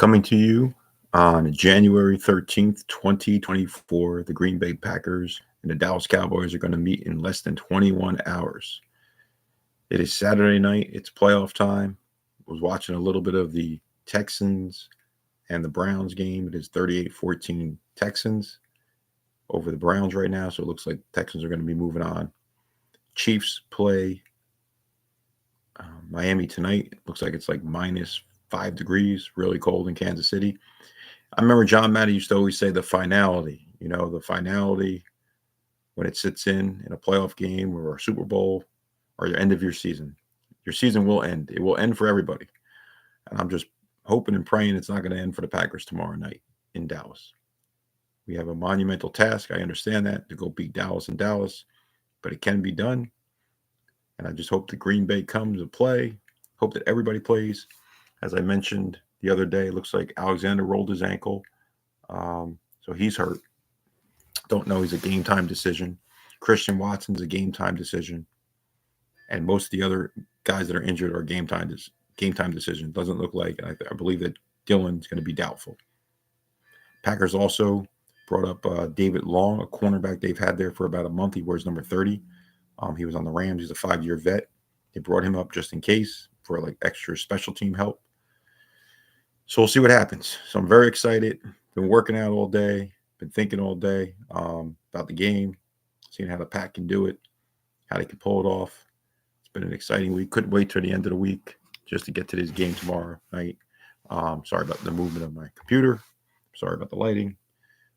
Coming to you on January 13th, 2024, the Green Bay Packers and the Dallas Cowboys are going to meet in less than 21 hours. It is Saturday night. It's playoff time. I was watching a little bit of the Texans and the Browns game. It is 38-14 Texans over the Browns right now, so it looks like Texans are going to be moving on. Chiefs play Miami tonight. It looks like it's like minus 5 degrees, really cold in Kansas City. I remember John Madden used to always say the finality, the finality when it sits in a playoff game or a Super Bowl or your end of your season. Your season will end. It will end for everybody. And I'm just hoping and praying it's not going to end for the Packers tomorrow night in Dallas. We have a monumental task. I understand that, to go beat Dallas in Dallas, but it can be done. And I just hope the Green Bay comes to play. Hope that everybody plays. As I mentioned the other day, it looks like Alexander rolled his ankle. So he's hurt. Don't know. He's a game time decision. Christian Watson's a game time decision. And most of the other guys that are injured are game time decision. Doesn't look like. I believe that Dillon's going to be doubtful. Packers also brought up David Long, a cornerback they've had there for about a month. He wears number 30. He was on the Rams. He's a 5-year vet. They brought him up just in case for like extra special team help. So we'll see what happens. So I'm very excited. Been working out all day. Been thinking all day about the game, seeing how the Pack can do it, how they can pull it off. It's been an exciting week. Couldn't wait till the end of the week just to get to this game tomorrow night. Sorry about the movement of my computer. Sorry about the lighting.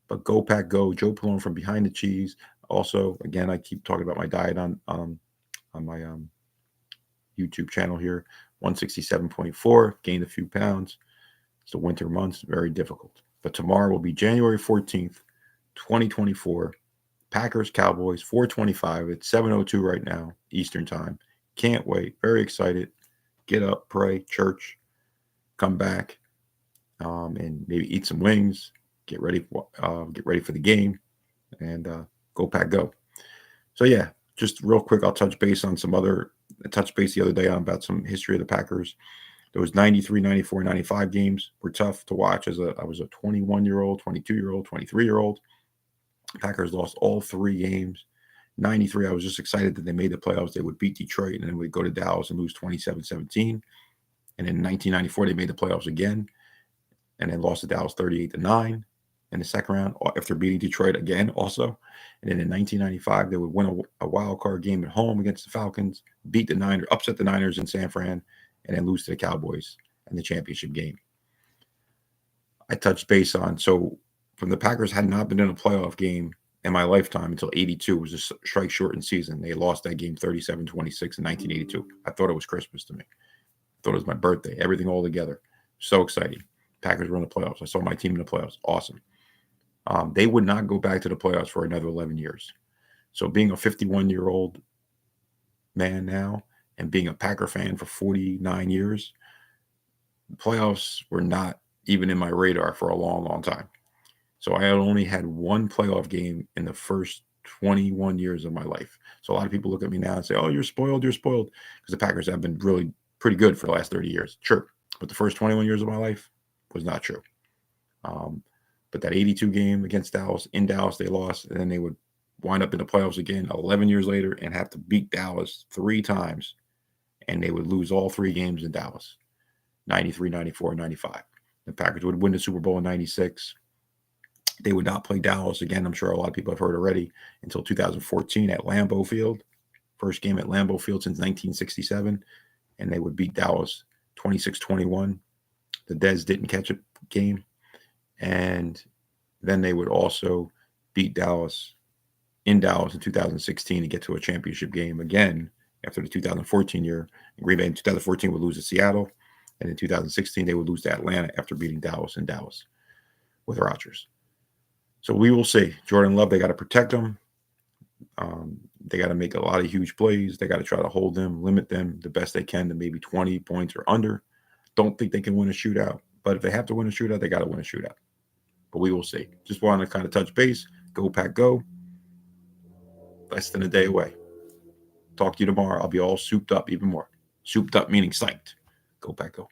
But go Pack go. Joe Palone from Behind the Cheese. Also, again, I keep talking about my diet on my YouTube channel here. 167.4. Gained a few pounds. It's the winter months. Very difficult. But tomorrow will be January 14th, 2024. Packers, Cowboys, 4:25. It's 7:02 right now, Eastern time. Can't wait. Very excited. Get up, pray, church, come back, and maybe eat some wings. Get ready for the game, and go Pack go. So yeah, just real quick, I'll touch base the other day about some history of the Packers. Those 93, 94, 95 games were tough to watch. I was a 21-year-old, 22-year-old, 23-year-old. Packers lost all 3 games. 93, I was just excited that they made the playoffs. They would beat Detroit, and then we'd go to Dallas and lose 27-17. And in 1994, they made the playoffs again, and then lost to Dallas 38-9 in the second round after beating Detroit again also. And then in 1995, they would win a wild card game at home against the Falcons, beat the Niners, upset the Niners in San Fran, and then lose to the Cowboys in the championship game. I touched base on, so from the Packers had not been in a playoff game in my lifetime until 82. It was a strike shortened season. They lost that game 37-26 in 1982. I thought it was Christmas to me. I thought it was my birthday, everything all together. So exciting. Packers were in the playoffs. I saw my team in the playoffs. Awesome. They would not go back to the playoffs for another 11 years. So being a 51-year-old man now and being a Packer fan for 49 years, the playoffs were not even in my radar for a long, long time. So I had only had one playoff game in the first 21 years of my life. So a lot of people look at me now and say, oh, you're spoiled, because the Packers have been really pretty good for the last 30 years. Sure. But the first 21 years of my life was not true. But that 82 game against Dallas, in Dallas, they lost, and then they would wind up in the playoffs again 11 years later and have to beat Dallas 3 times, and they would lose all 3 games in Dallas, 93, 94, 95. The Packers would win the Super Bowl in 96. They would not play Dallas again. I'm sure a lot of people have heard already until 2014 at Lambeau Field. First game at Lambeau Field since 1967. And they would beat Dallas 26-21. The Dez didn't catch a game. And then they would also beat Dallas in Dallas in 2016 to get to a championship game again after the 2014 year. Green Bay in 2014 would lose to Seattle. And in 2016, they would lose to Atlanta after beating Dallas in Dallas with Rodgers. So we will see. Jordan Love, they got to protect them. They got to make a lot of huge plays. They got to try to hold them, limit them the best they can to maybe 20 points or under. Don't think they can win a shootout. But if they have to win a shootout, they got to win a shootout. But we will see. Just wanted to kind of touch base. Go Pack go. Less than a day away. Talk to you tomorrow. I'll be all souped up even more. Souped up meaning psyched. Go Pack go.